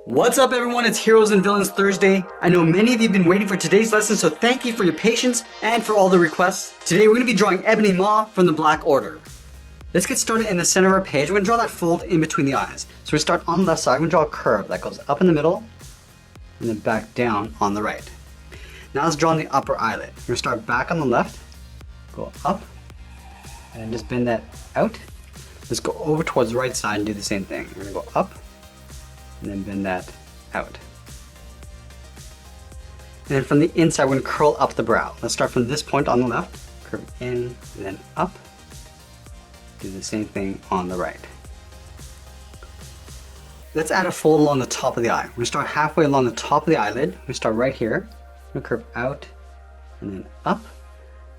What's up everyone, it's Heroes and Villains Thursday. I know many of you have been waiting for today's lesson, so thank you for your patience and for all the requests. Today we're going to be drawing Ebony Maw from the Black Order. Let's get started in the center of our page. We're going to draw that fold in between the eyes. So we start on the left side, we're going to draw a curve that goes up in the middle and then back down on the right. Now let's draw on the upper eyelid. We're going to start back on the left, go up, and just bend that out. Let's go over towards the right side and do the same thing. We're going to go up, and then bend that out. And then from the inside, we're going to curl up the brow. Let's start from this point on the left, curve in, and then up. Do the same thing on the right. Let's add a fold along the top of the eye. We're going to start halfway along the top of the eyelid. We're going to start right here. We're going to curve out, and then up.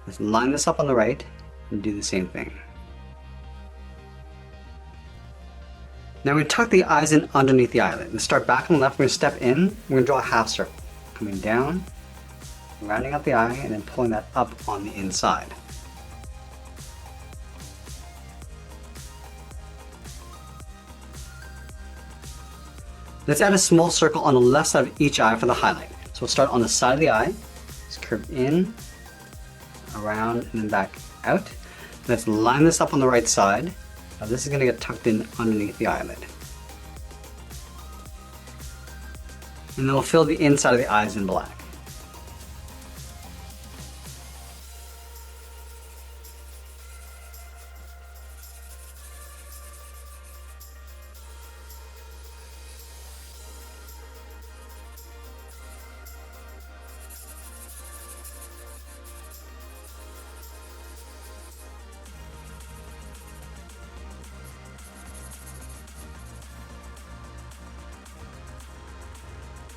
Let's line this up on the right, and do the same thing. Now we tuck the eyes in underneath the eyelid. Let's start back on the left, we're going to step in, we're going to draw a half circle. Coming down, rounding out the eye, and then pulling that up on the inside. Let's add a small circle on the left side of each eye for the highlight. So we'll start on the side of the eye, just curve in, around, and then back out. Let's line this up on the right side. Now this is going to get tucked in underneath the eyelid. And then we'll fill the inside of the eyes in black.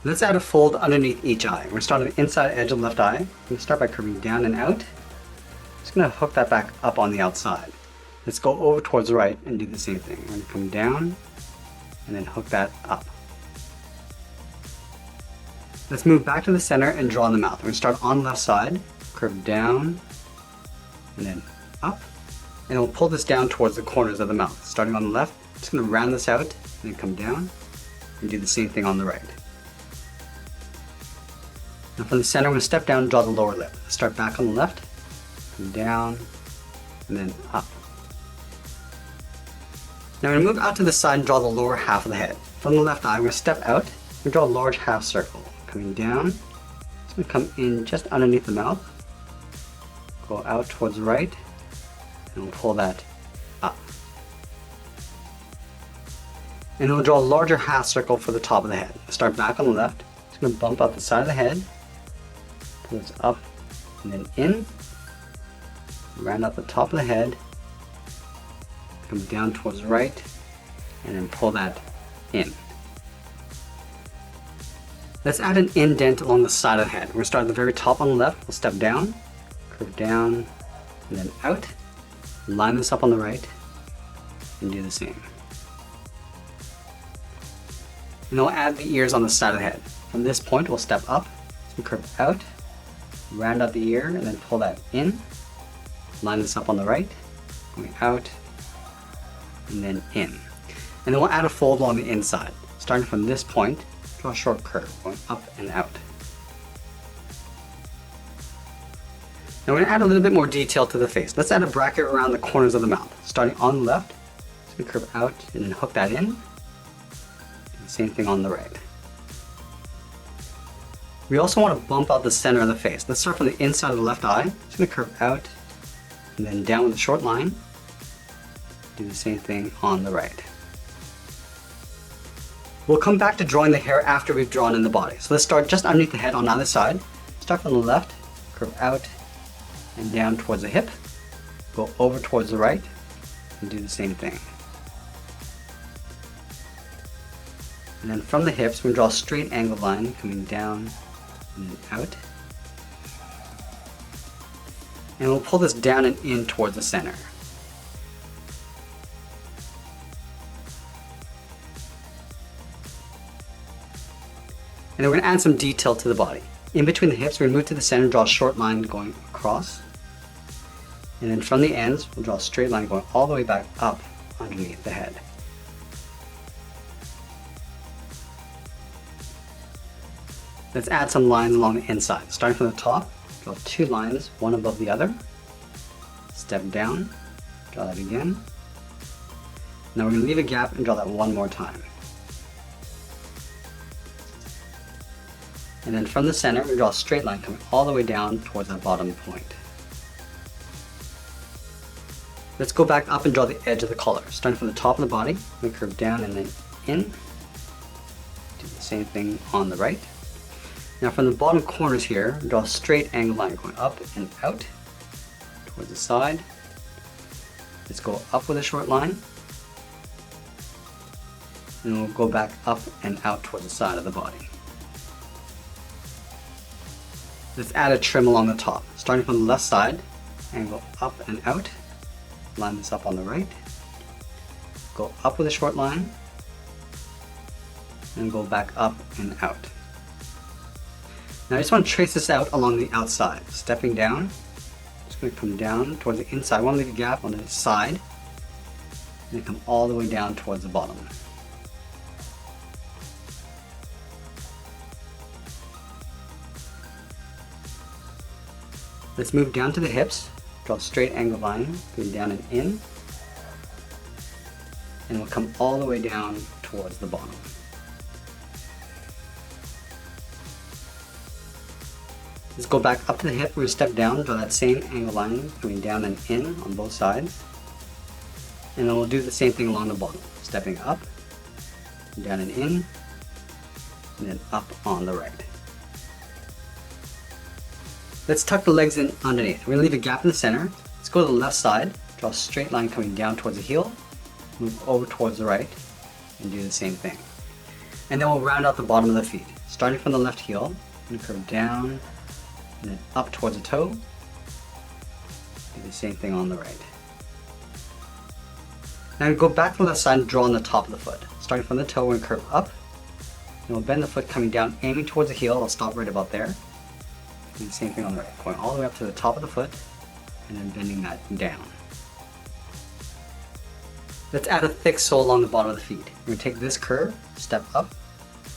Let's add a fold underneath each eye. We're going to start on the inside edge of the left eye. We're going to start by curving down and out. Just going to hook that back up on the outside. Let's go over towards the right and do the same thing. We're going to come down and then hook that up. Let's move back to the center and draw in the mouth. We're going to start on the left side, curve down and then up. And we'll pull this down towards the corners of the mouth. Starting on the left, just going to round this out and then come down and do the same thing on the right. Now from the center, we're going to step down and draw the lower lip. Start back on the left, come down, and then up. Now we're going to move out to the side and draw the lower half of the head. From the left eye, we're going to step out and draw a large half circle. Coming down, it's going to come in just underneath the mouth, go out towards the right, and we'll pull that up. And we'll draw a larger half circle for the top of the head. Start back on the left, it's going to bump up the side of the head, pull this up and then in, round out the top of the head, come down towards the right, and then pull that in. Let's add an indent along the side of the head. We're going to start at the very top on the left, we'll step down, curve down, and then out, line this up on the right, and do the same. And we'll add the ears on the side of the head. From this point, we'll step up, so curve out, round out the ear, and then pull that in. Line this up on the right, going out, and then in. And then we'll add a fold along the inside. Starting from this point, draw a short curve, going up and out. Now we're going to add a little bit more detail to the face. Let's add a bracket around the corners of the mouth. Starting on the left, so we curve out and then hook that in. Do the same thing on the right. We also want to bump out the center of the face. Let's start from the inside of the left eye. Just going to curve out and then down with a short line. Do the same thing on the right. We'll come back to drawing the hair after we've drawn in the body. So let's start just underneath the head on either side. Start from the left, curve out and down towards the hip. Go over towards the right and do the same thing. And then from the hips, we're going to draw a straight angled line coming down and then out. And we'll pull this down and in towards the center. And then we're going to add some detail to the body. In between the hips, we're going to move to the center and draw a short line going across. And then from the ends, we'll draw a straight line going all the way back up underneath the head. Let's add some lines along the inside. Starting from the top, draw 2 lines, one above the other. Step down, draw that again. Now we're going to leave a gap and draw that one more time. And then from the center, we draw a straight line coming all the way down towards that bottom point. Let's go back up and draw the edge of the collar. Starting from the top of the body, we curve down and then in. Do the same thing on the right. Now from the bottom corners here, draw a straight angle line going up and out towards the side. Let's go up with a short line. And we'll go back up and out towards the side of the body. Let's add a trim along the top. Starting from the left side, angle up and out. Line this up on the right. Go up with a short line. And go back up and out. Now I just want to trace this out along the outside. Stepping down, just going to come down towards the inside. I want to leave a gap on the side. And come all the way down towards the bottom. Let's move down to the hips. Draw a straight angle line, going down and in. And we'll come all the way down towards the bottom. Let's go back up to the hip. We're going to step down, draw that same angle line, going down and in on both sides. And then we'll do the same thing along the bottom. Stepping up, down and in, and then up on the right. Let's tuck the legs in underneath. We're going to leave a gap in the center. Let's go to the left side, draw a straight line coming down towards the heel, move over towards the right, and do the same thing. And then we'll round out the bottom of the feet. Starting from the left heel, and curve down, and then up towards the toe. Do the same thing on the right. Now go back to the left side and draw on the top of the foot. Starting from the toe, we're going to curve up, and we'll bend the foot coming down, aiming towards the heel. I'll stop right about there. And the same thing on the right, going all the way up to the top of the foot, and then bending that down. Let's add a thick sole along the bottom of the feet. We're going to take this curve, step up,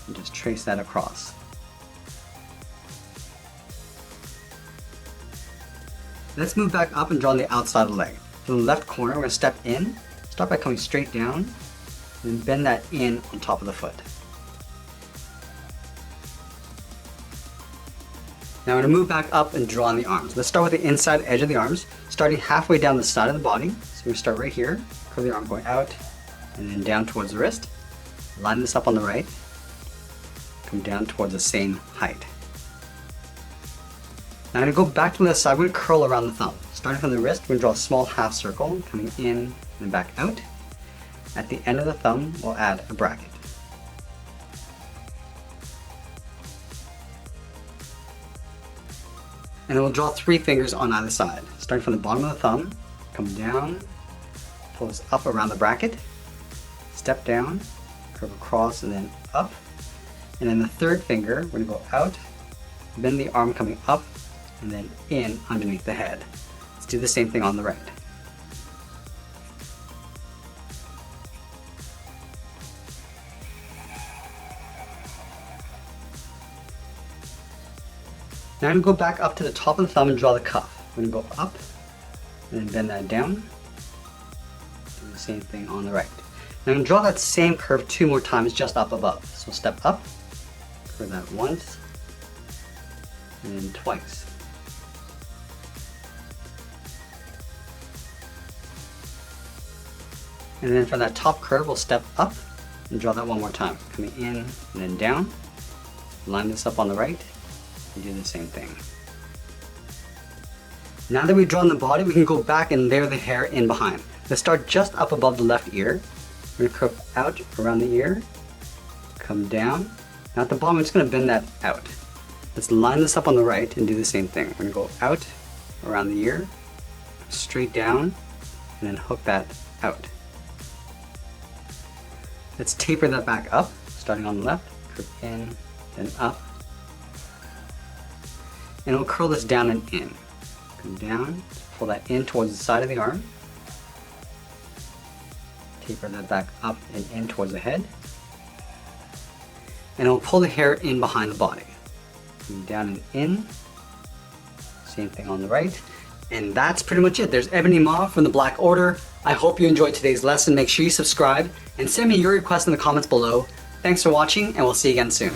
and just trace that across. Let's move back up and draw on the outside of the leg. From the left corner, we're going to step in, start by coming straight down, and then bend that in on top of the foot. Now we're going to move back up and draw on the arms. Let's start with the inside edge of the arms, starting halfway down the side of the body. So we're going to start right here, curve the arm going out, and then down towards the wrist. Line this up on the right, come down towards the same height. Now I'm going to go back to the left side, we're going to curl around the thumb. Starting from the wrist, we're going to draw a small half circle, coming in and back out. At the end of the thumb, we'll add a bracket. And then we'll draw 3 fingers on either side. Starting from the bottom of the thumb, come down, pull this up around the bracket, step down, curve across and then up. And then the 3rd finger, we're going to go out, bend the arm coming up, and then in underneath the head. Let's do the same thing on the right. Now I'm going to go back up to the top of the thumb and draw the cuff. We're going to go up and then bend that down. Do the same thing on the right. Now I'm going to draw that same curve 2 more times just up above. So step up, curve that once, and then twice. And then from that top curve, we'll step up and draw that one more time. Coming in and then down. Line this up on the right. And do the same thing. Now that we've drawn the body, we can go back and layer the hair in behind. Let's start just up above the left ear. We're going to curve out around the ear, come down. Now at the bottom, I'm just going to bend that out. Let's line this up on the right and do the same thing. We're going to go out around the ear, straight down, and then hook that out. Let's taper that back up, starting on the left, curve in, then up. And we'll curl this down and in. Come down, pull that in towards the side of the arm. Taper that back up and in towards the head. And we'll pull the hair in behind the body. down and in. Same thing on the right. And that's pretty much it. There's Ebony Maw from the Black Order. I hope you enjoyed today's lesson. Make sure you subscribe and send me your requests in the comments below. Thanks for watching, and we'll see you again soon.